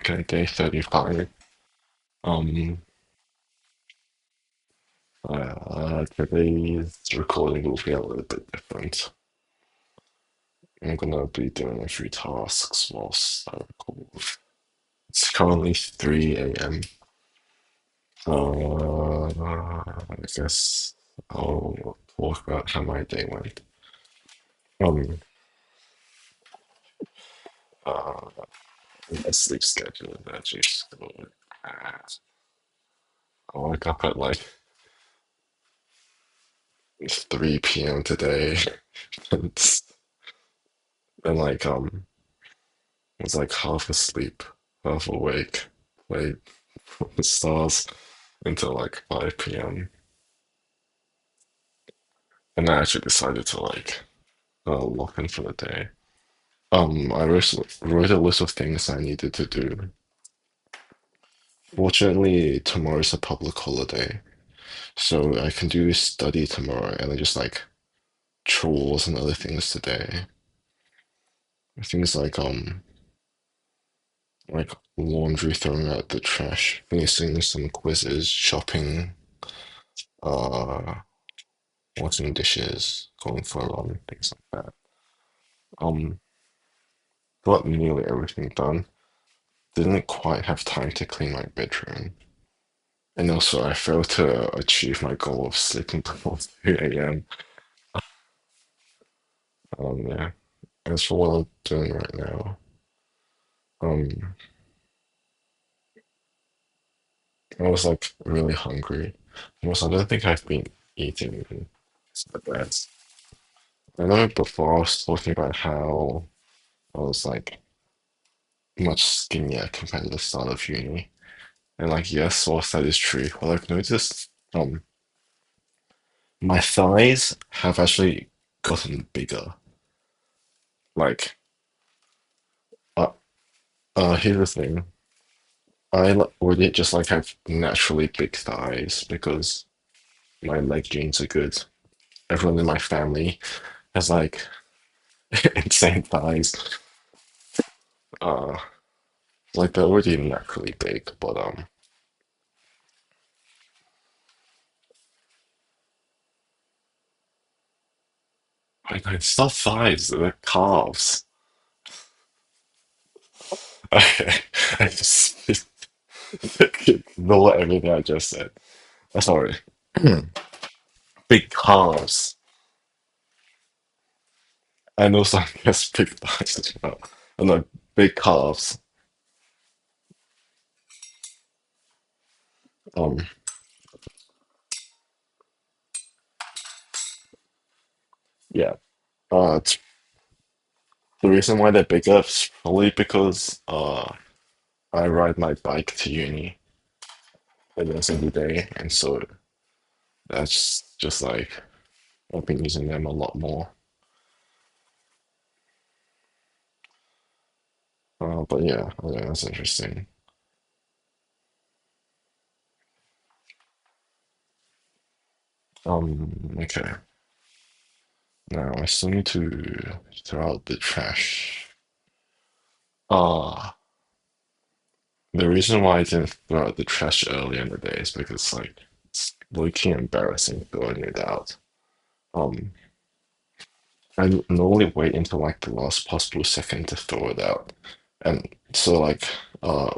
Okay, day 35. Um, Today's recording will be a little bit different. I'm gonna be doing a few tasks whilst I record. It's currently 3 a.m. I guess I'll talk about how my day went. Um, uh, my sleep schedule is actually so, uh, I woke up at like 3 p.m. today. and, and like was like half asleep, half awake, played the stars until like 5 p.m. And I actually decided to like lock in for the day. I wrote a list of things I needed to do. Fortunately, tomorrow's a public holiday, so I can do study tomorrow and then just like chores and other things today. Things like laundry, throwing out the trash, finishing some quizzes, shopping, uh washing dishes, going for a run, things like that. Um, got nearly everything done. Didn't quite have time to clean my bedroom. And also, I failed to achieve my goal of sleeping before 2 a.m. Yeah. As for what I'm doing right now, um, I was like really hungry. Also, I don't think I've been eating like that. I know before I was talking about how I was like much skinnier compared to the start of uni. And like, yes, whilst that is true, but I've noticed my thighs have actually gotten bigger. Like, uh, here's the thing. Already just like have naturally big thighs because my leg genes are good. Everyone in my family has like insane thighs. Uh, like they're already naturally big, but like it's not thighs, they're calves. Okay, I just ignore everything I just said. Sorry. Big calves. And also, I guess big thighs as well. And like big calves. Um, yeah. It's the reason why they're bigger is probably because I ride my bike to uni every single day, and so that's just like I've been using them a lot more. But yeah, okay, that's interesting. Okay. Now I still need to throw out the trash. Uh, the reason why I didn't throw out the trash earlier in the day is because like it's looking embarrassing throwing it out. Um, I normally wait until like the last possible second to throw it out. And so like uh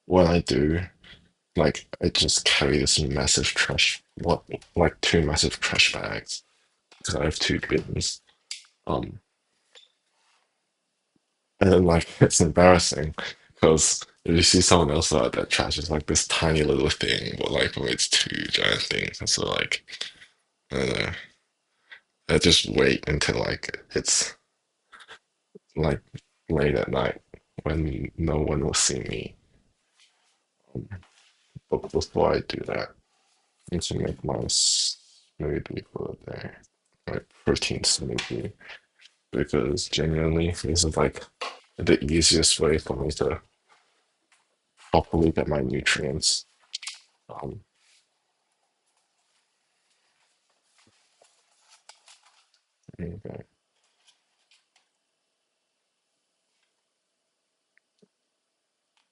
when I do, like I just carry this massive trash what like two massive trash bags because I have two bins. Um and then like it's embarrassing because if you see someone else out that trash is like this tiny little thing, but like for it's two giant things. And so like I don't know. I just wait until like it's like late at night when no one will see me. Um, but before I do that, I need to make my smoothie for the day, my protein smoothie, because genuinely this is like the easiest way for me to properly get my nutrients. Um, okay.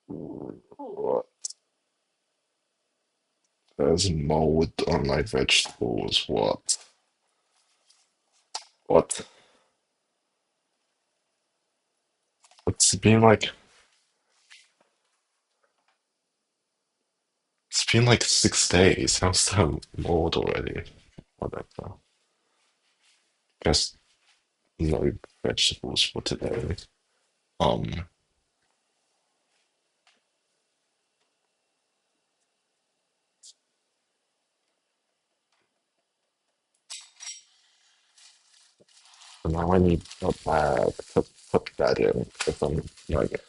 What? There's mold on my vegetables. What? What? It's been like 6 days. How's that mold already? Whatever. Guess no vegetables for today. Um, so now I need a bag to put that in if I'm like,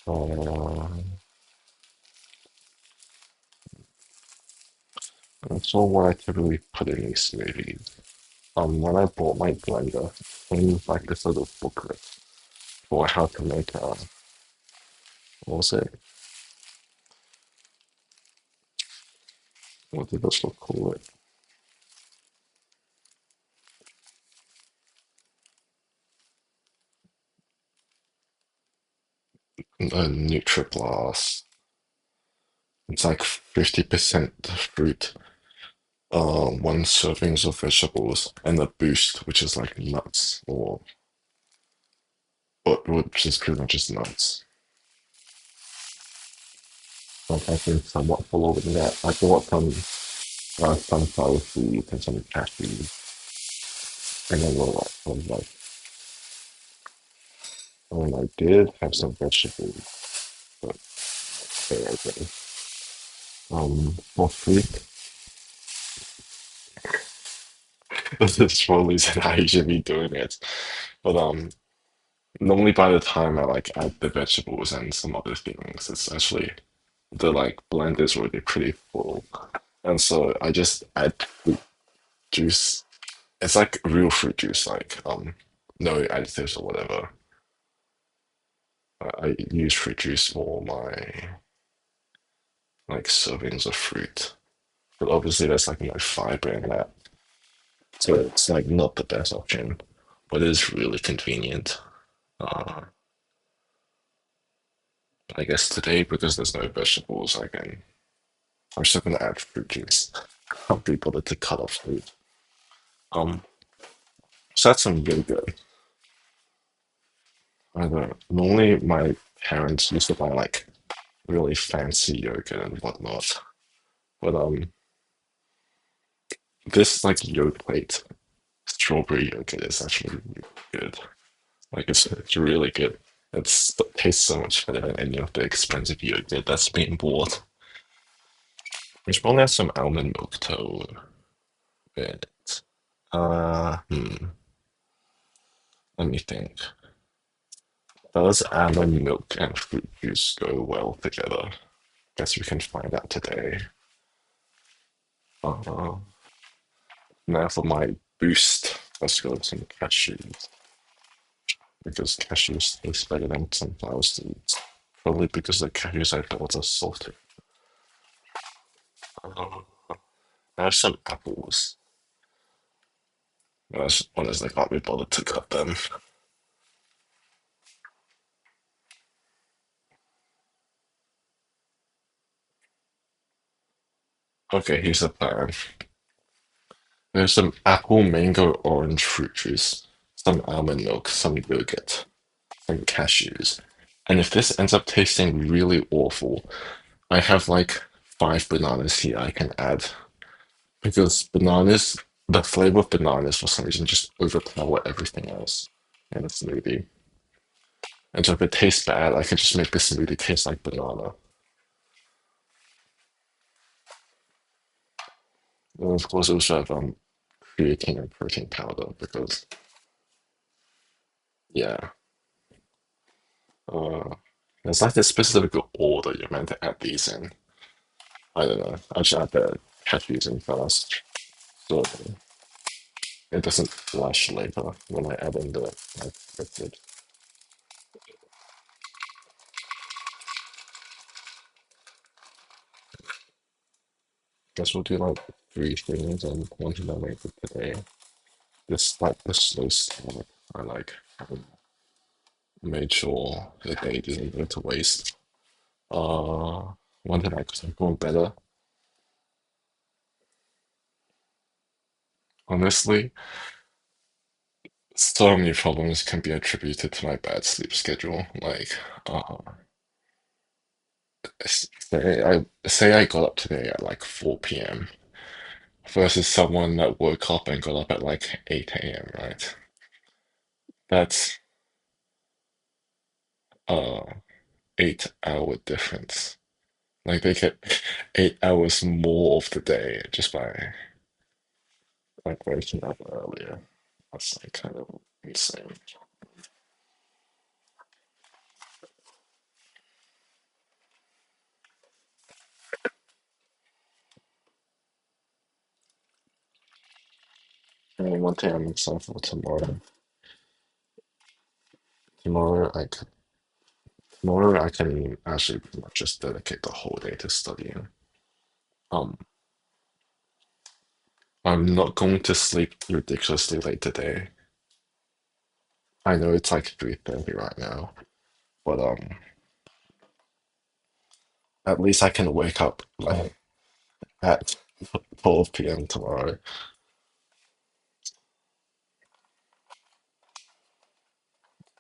uh, that's all what I typically put in these smoothies. When I bought my blender, I used like this little booklet for how to make what was it? What did this book call it? A NutriBlast. It's like 50% fruit, one servings of vegetables, and a boost, which is like nuts, or but which is pretty much just nuts. Like I think somewhat following that, I bought some sunflower seeds and some cashews, and then I did have some vegetables, but they're okay. For fruit, this is for the reason I usually be doing it. But normally by the time I like add the vegetables and some other things, it's actually the like blend is already pretty full. And so I just add fruit juice. It's like real fruit juice, like no additives or whatever. I use fruit juice for my like servings of fruit. But obviously there's like no fiber in that. So it's like not the best option. But it is really convenient. Uh I guess today because there's no vegetables, I'm still gonna add fruit juice. I'll be bothered to cut off fruit. Um so that's some really good. I don't know. Normally my parents used to buy like really fancy yogurt and whatnot. But this like yogurt plate strawberry yogurt is actually really good. Like it's really good. It tastes so much better than any of the expensive yogurt that's being bought. Which probably has some almond milk though in it. Let me think. Does almond milk and fruit juice go well together? Guess we can find out today. Uh, Now for my boost, let's go with some cashews because cashews taste better than sunflower seeds. Probably because the cashews I bought are salted. Uh, I have some apples. That's honestly, I can't be bothered to cut them. Okay, here's the plan. There's some apple, mango, orange fruit juice, some almond milk, some yogurt, some cashews. And if this ends up tasting really awful, I have like 5 bananas here I can add because bananas, the flavor of bananas for some reason just overpower everything else in a smoothie. And so if it tastes bad, I can just make the smoothie taste like banana. And of course, also have creatine and protein powder because, yeah, uh, it's like the specific order you're meant to add these in. I don't know. I just add the cashews in first, so it doesn't flash later when I add in the like liquid. Guess we'll do like three things and one thing I made for today. This like the slow start. I like made sure the day didn't go to waste. One thing I could have gone better. Honestly, so many problems can be attributed to my bad sleep schedule. Like, say I got up today at like 4 p.m. versus someone that woke up and got up at like 8 a.m., right? That's uh 8 hour difference. Like they get 8 hours more of the day just by like waking up earlier. That's like kind of insane. And one thing I'm excited for tomorrow. Tomorrow I can tomorrow I can actually pretty much just dedicate the whole day to studying. Um, I'm not going to sleep ridiculously late today. I know it's like 3:30 right now, but at least I can wake up like at 12 p.m. tomorrow.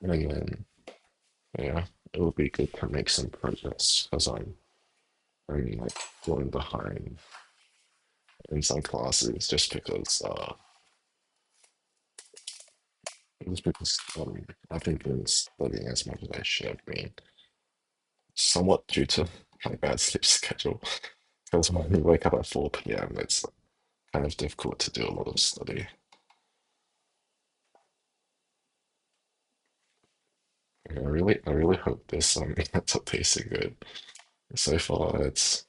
And then yeah, it would be good to make some progress because I'm like falling behind in some classes just because I haven't been studying as much as I should have been, somewhat due to my bad sleep schedule. Because when you wake up at 4 p.m., it's kind of difficult to do a lot of study. I really hope this ends up tasting good. So far, it's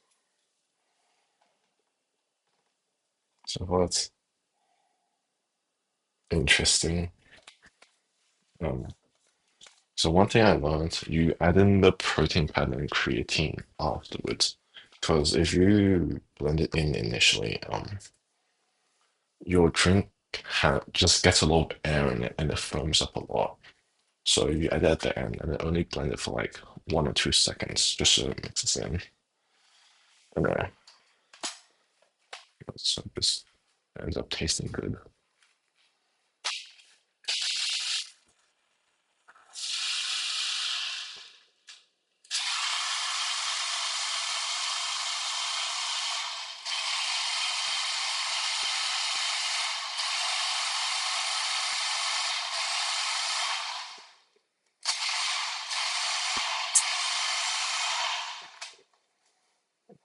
interesting. Um, so one thing I learned, you add in the protein powder and creatine afterwards, because if you blend it in initially, your drink just gets a lot of air in it and it foams up a lot. So you add it at the end and then only blend it for like 1 or 2 seconds just so it mixes in. Anyway, so this ends up tasting good.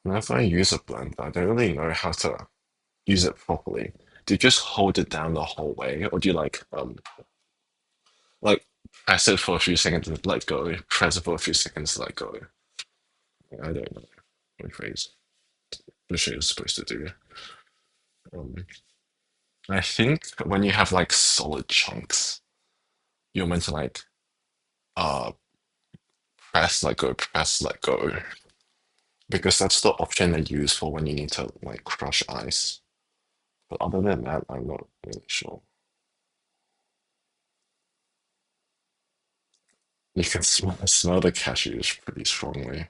Whenever I use a blender, I don't really know how to use it properly. Do you just hold it down the whole way, or do you like press it for a few seconds and let go, press it for a few seconds, let go? I don't know what phrase the shit is supposed to do. Um, I think when you have like solid chunks, you're meant to like uh press, let go, because that's the option they use for when you need to like crush ice. But other than that, I'm not really sure. You can smell the cashews pretty strongly.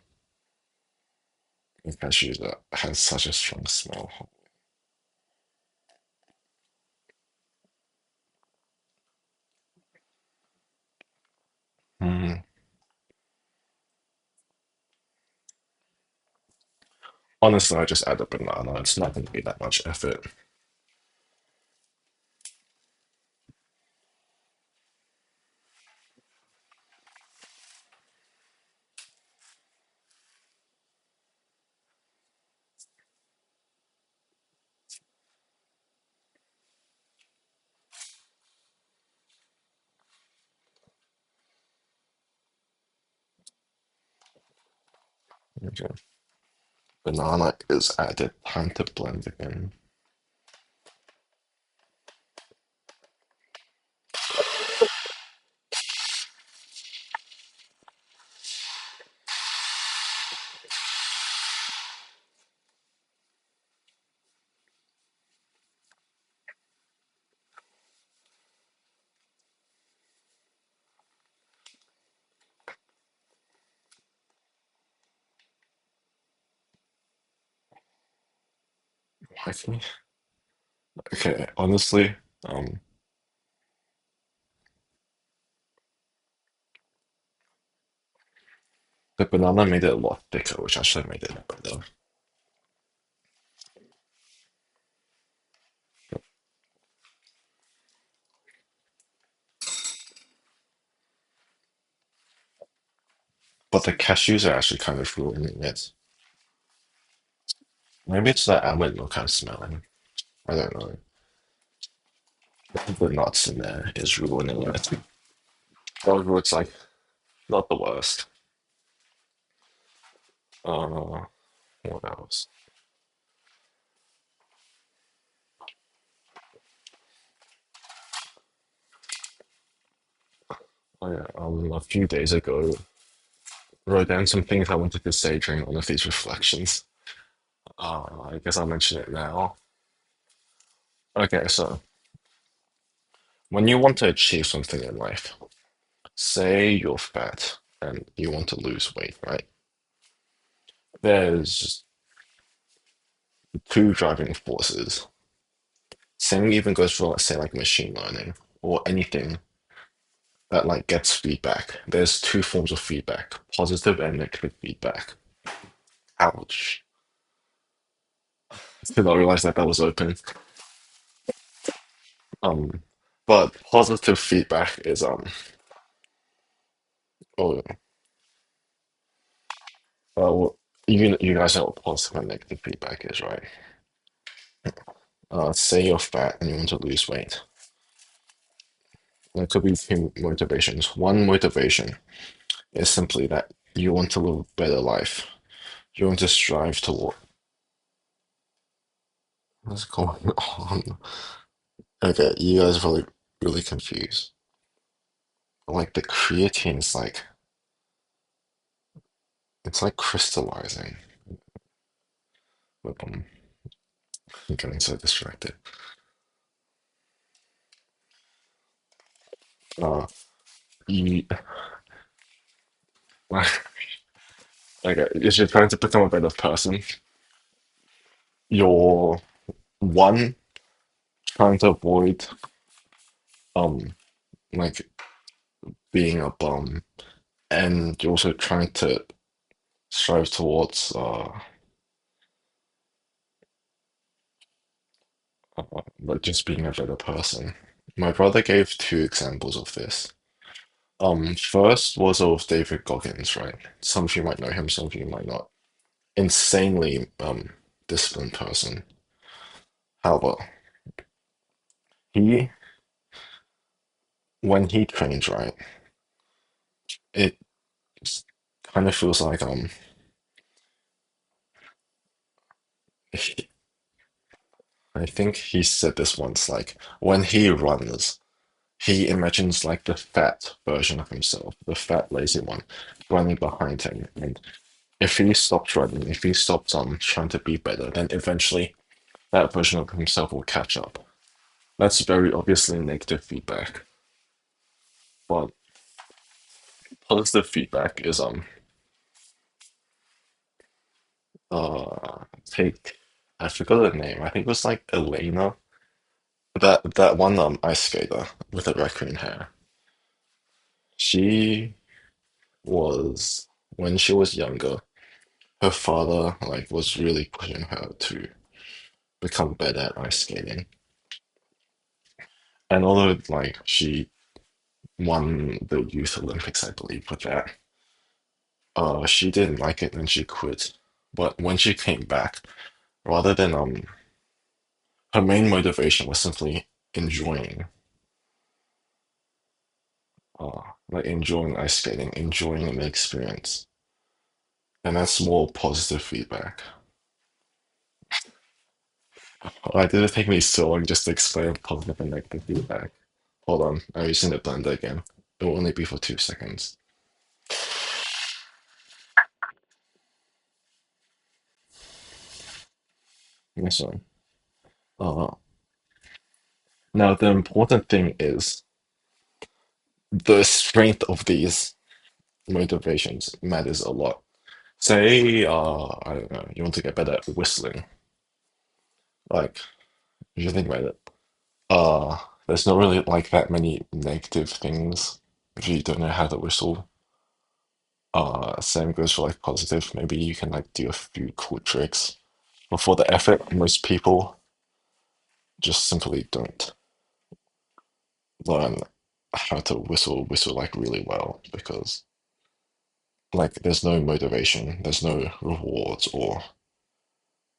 The cashews that has such a strong smell. Mm. Honestly, I just add a banana. It's not going to be that much effort. Okay. Banana is added. Time to blend again. I think, okay, honestly, um, the banana made it a lot thicker, which actually made it better. But the cashews are actually kind of ruining it. Maybe it's the almond milk I'm smelling. I don't know. The nuts in there is ruining it. However, it's like not the worst. What else? Oh yeah, a few days ago, wrote down some things I wanted to say during one of these reflections. I guess I'll mention it now. Okay, so when you want to achieve something in life, say you're fat and you want to lose weight, right? There's two driving forces. Same even goes for, let's say, like machine learning or anything that like gets feedback. There's two forms of feedback, positive and negative feedback. Ouch. Did not realize that that was open. Um, but positive feedback is oh, well, you guys know what positive and negative feedback is, right? Say you're fat and you want to lose weight. There could be two motivations. One motivation is simply that you want to live a better life. You want to strive toward what's going on. Okay, you guys are probably really confused. Like the creatine is like it's like crystallizing. But I'm getting so distracted. Uh, you, okay, if you're trying to become a better person, you're one trying to avoid um like being a bum, and you're also trying to strive towards like just being a better person. My brother gave two examples of this. First was of David Goggins, right? Some of you might know him, some of you might not. Insanely disciplined person. However, he when he trains, right, it kind of feels like he, I think he said this once, like when he runs, he imagines like the fat version of himself, the fat lazy one, running behind him. And if he stops running, if he stops trying to be better, then eventually that version of himself will catch up. That's very obviously negative feedback. But positive feedback is take I forgot the name. I think it was like Elena. That one ice skater with the raccoon hair. She was when she was younger, her father like was really pushing her to become better at ice skating. And although like she won the Youth Olympics, I believe, with that, she didn't like it and she quit. But when she came back, rather than her main motivation was simply enjoying like enjoying ice skating, enjoying the experience. And that's more positive feedback. Why did it take me so long just to explain positive and negative feedback? Hold on, I'm using the blender again. It will only be for 2 seconds. Yes, sir. Uh, Now the important thing is the strength of these motivations matters a lot. Say, I don't know, you want to get better at whistling. Like, if you think about it, uh, there's not really like that many negative things if you don't know how to whistle. Same goes for like positive. Maybe you can like do a few cool tricks. But for the effort, most people just simply don't learn how to whistle like really well because like there's no motivation, there's no rewards or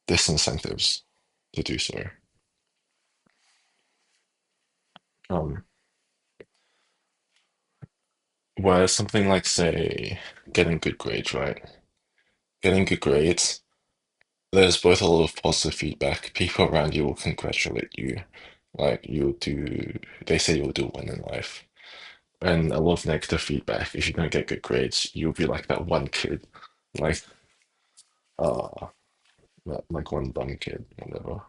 disincentives to do so. Um, whereas something like say getting good grades, right? Getting good grades, there's both a lot of positive feedback. People around you will congratulate you. Like you'll do, they say you'll do well in life. And a lot of negative feedback. If you don't get good grades, you'll be like that one kid, like uh, like one dumb kid, whatever.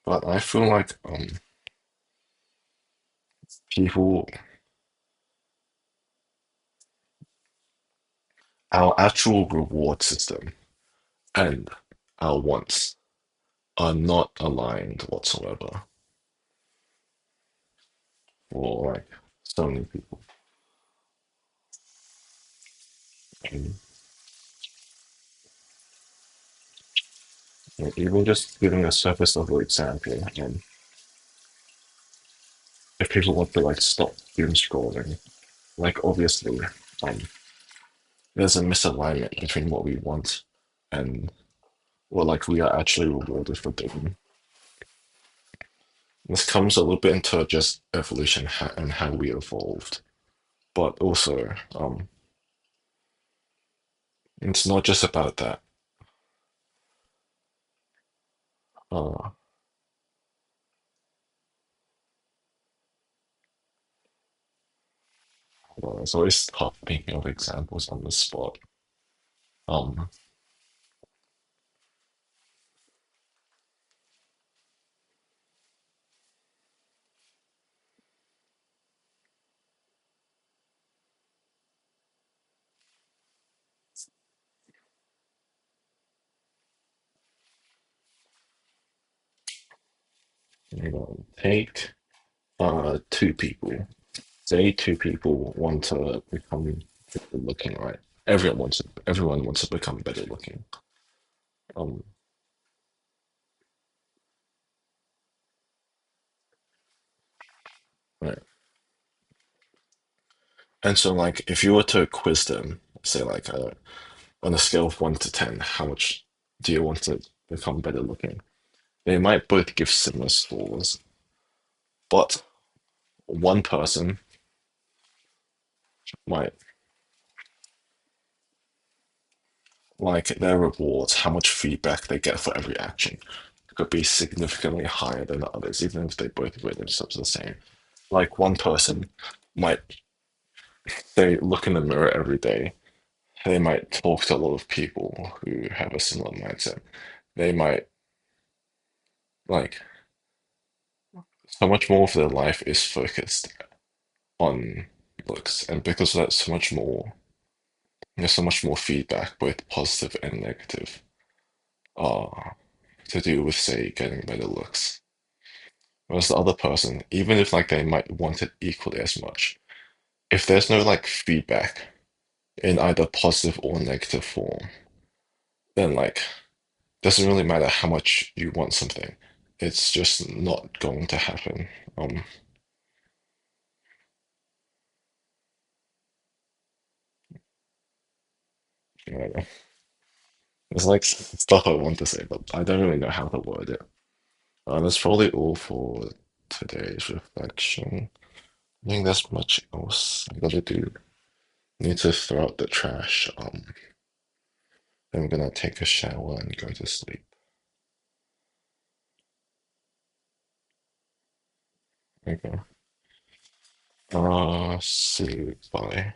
But I feel like people, our actual reward system and our wants are not aligned whatsoever for like so many people. And, even just giving a surface level example, if people want to like stop doom scrolling, like obviously, um, there's a misalignment between what we want and what like we are actually rewarded for doing. This comes a little bit into just evolution and how we evolved, but also it's not just about that. Uh, well, it's always tough thinking of examples on the spot. Um, take two people. Say two people want to become better looking, right? Everyone wants to become better looking. Um, right. And so like if you were to quiz them, say like on a scale of 1 to 10, how much do you want to become better looking? They might both give similar scores, but one person might like their rewards, how much feedback they get for every action could be significantly higher than the others, even if they both rate themselves the same. Like one person might they look in the mirror every day. They might talk to a lot of people who have a similar mindset. They might like so much more of their life is focused on looks, and because of that, so much more there's so much more feedback, both positive and negative, uh, to do with say getting better looks. Whereas the other person, even if like they might want it equally as much, if there's no like feedback in either positive or negative form, then like doesn't really matter how much you want something. It's just not going to happen. Um, you know, it's like stuff I want to say, but I don't really know how to word it. That's probably all for today's reflection. I think there's much else I gotta do. Need to throw out the trash. Then I'm gonna take a shower and go to sleep. Okay. See you. Bye.